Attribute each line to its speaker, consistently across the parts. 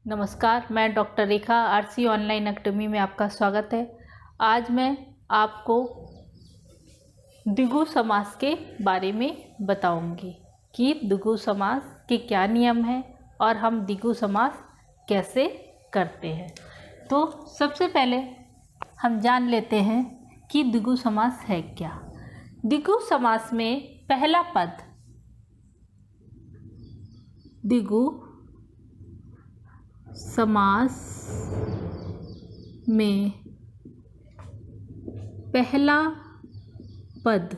Speaker 1: नमस्कार, मैं डॉक्टर रेखा RC online academy में आपका स्वागत है। आज मैं आपको द्विगु समास के बारे में बताऊंगी कि द्विगु समास के क्या नियम हैं और हम द्विगु समास कैसे करते हैं। तो सबसे पहले हम जान लेते हैं कि द्विगु समास है क्या। द्विगु समास में पहला पद द्विगु समास में पहला पद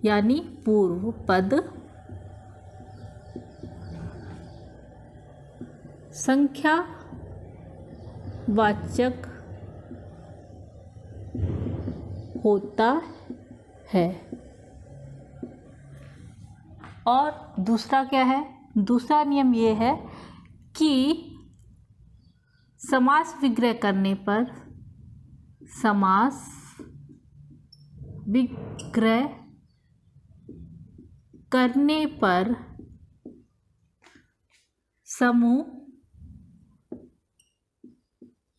Speaker 1: यानी पूर्व पद संख्या वाचक होता है। और दूसरा क्या है? दूसरा नियम ये है कि समास विग्रह करने पर समास विग्रह करने पर समूह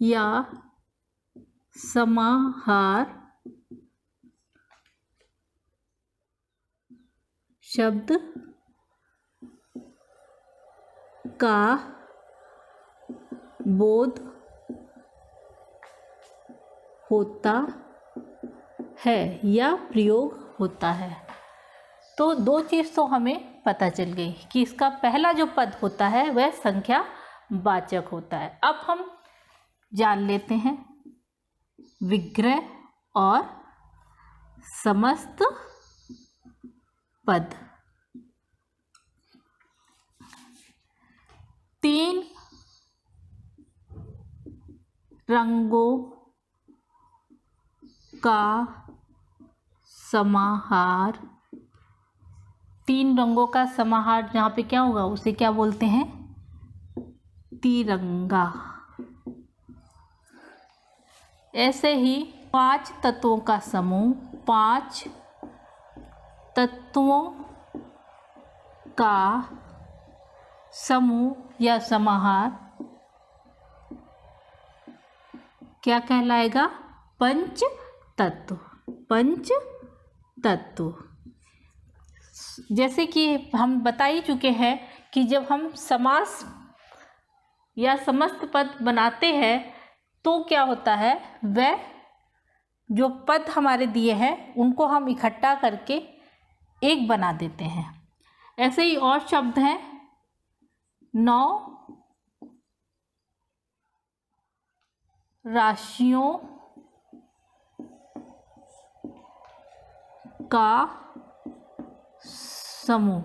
Speaker 1: या समाहार शब्द का बोध होता है या प्रयोग होता है। तो दो चीज़ तो हमें पता चल गई कि इसका पहला जो पद होता है वह संख्या वाचक होता है। अब हम जान लेते हैं विग्रह और समस्त पद। तीन रंगों का समाहार, तीन रंगों का समाहार जहाँ पे क्या होगा उसे क्या बोलते हैं? तिरंगा। ऐसे ही पांच तत्वों का समूह, पांच तत्वों का समूह या समाहार क्या कहलाएगा? पंच तत्व। पंच तत्व। जैसे कि हम बता ही चुके हैं कि जब हम समास या समस्त पद बनाते हैं तो क्या होता है, वह जो पद हमारे दिए हैं उनको हम इकट्ठा करके एक बना देते हैं। ऐसे ही और शब्द हैं 9 राशियों का समूह।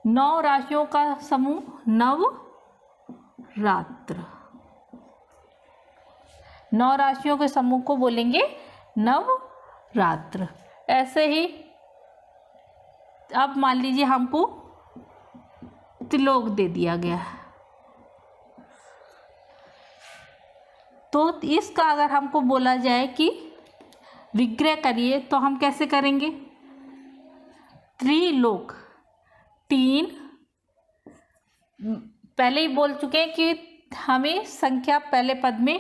Speaker 1: 9 राशियों का समूह नवरात्र। 9 राशियों के समूह को बोलेंगे नवरात्र। ऐसे ही अब मान लीजिए हमको त्रिलोक दे दिया गया है, तो इसका अगर हमको बोला जाए कि विग्रह करिए तो हम कैसे करेंगे? त्रिलोक। तीन पहले ही बोल चुके हैं कि हमें संख्या पहले पद में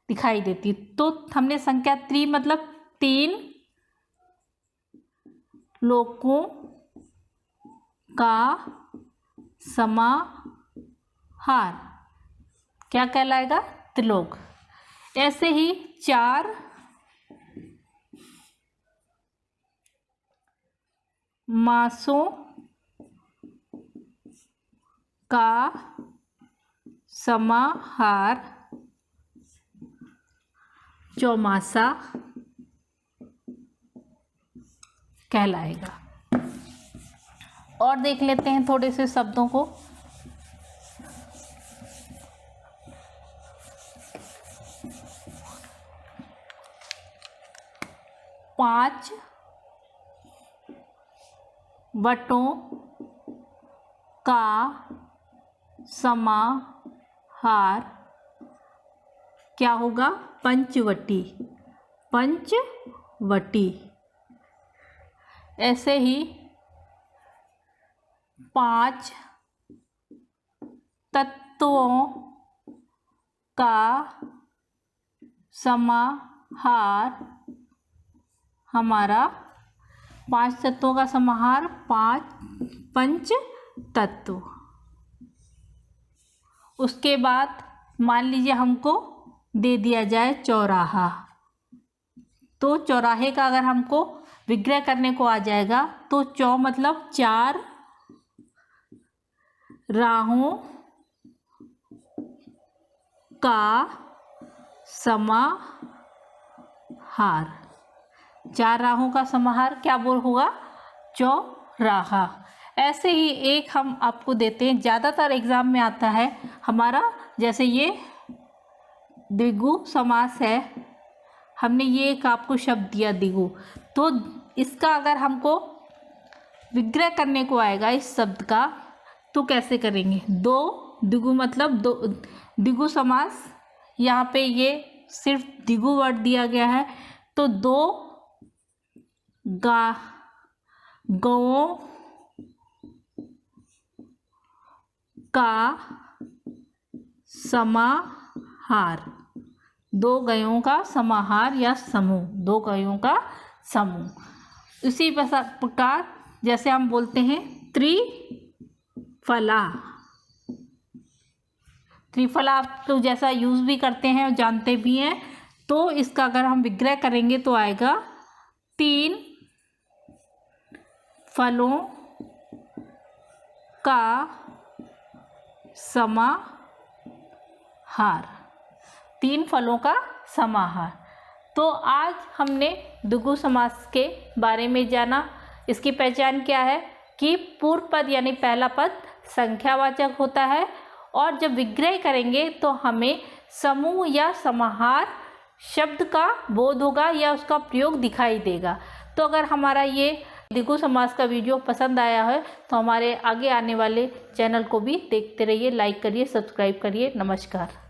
Speaker 1: दिखाई देती, तो हमने संख्या त्रि मतलब 3 लोकों का समाहार क्या कहलाएगा? त्रिलोक। ऐसे ही 4 मासों का समाहार चौमासा कहलाएगा। और देख लेते हैं थोड़े से शब्दों को। पांच वटों का समाहार क्या होगा? पंचवटी। पंचवटी। ऐसे ही 5 तत्वों का समाहार हमारा 5 तत्वों का समाहार पंच तत्व। उसके बाद मान लीजिए हमको दे दिया जाए चौराहा, तो चौराहे का अगर हमको विग्रह करने को आ जाएगा तो चौ मतलब 4 राहों का समाहार। 4 राहों का समाहार क्या बोल होगा? चौराहा। ऐसे ही एक हम आपको देते हैं, ज़्यादातर एग्जाम में आता है हमारा, जैसे ये द्विगु समास है, हमने ये एक आपको शब्द दिया द्विगु, तो इसका अगर हमको विग्रह करने को आएगा इस शब्द का तो कैसे करेंगे? 2 द्विगु मतलब 2 द्विगु समास, यहाँ पे ये सिर्फ द्विगु वर्ड दिया गया है, तो 2 गौओं का समाहार। 2 गायों का समाहार या समूह, 2 गायों का समूह। इसी प्रकार जैसे हम बोलते हैं त्रिफला, त्रिफला आप तो जैसा यूज़ भी करते हैं और जानते भी हैं, तो इसका अगर हम विग्रह करेंगे तो आएगा 3 फलों का समाहार। 3 फलों का समाहार। तो आज हमने द्विगु समास के बारे में जाना। इसकी पहचान क्या है कि पूर्व पद यानी पहला पद संख्यावाचक होता है, और जब विग्रह करेंगे तो हमें समूह या समाहार शब्द का बोध होगा या उसका प्रयोग दिखाई देगा। तो अगर हमारा ये द्विगु समास का वीडियो पसंद आया है तो हमारे आगे आने वाले चैनल को भी देखते रहिए, लाइक करिए, सब्सक्राइब करिए। नमस्कार।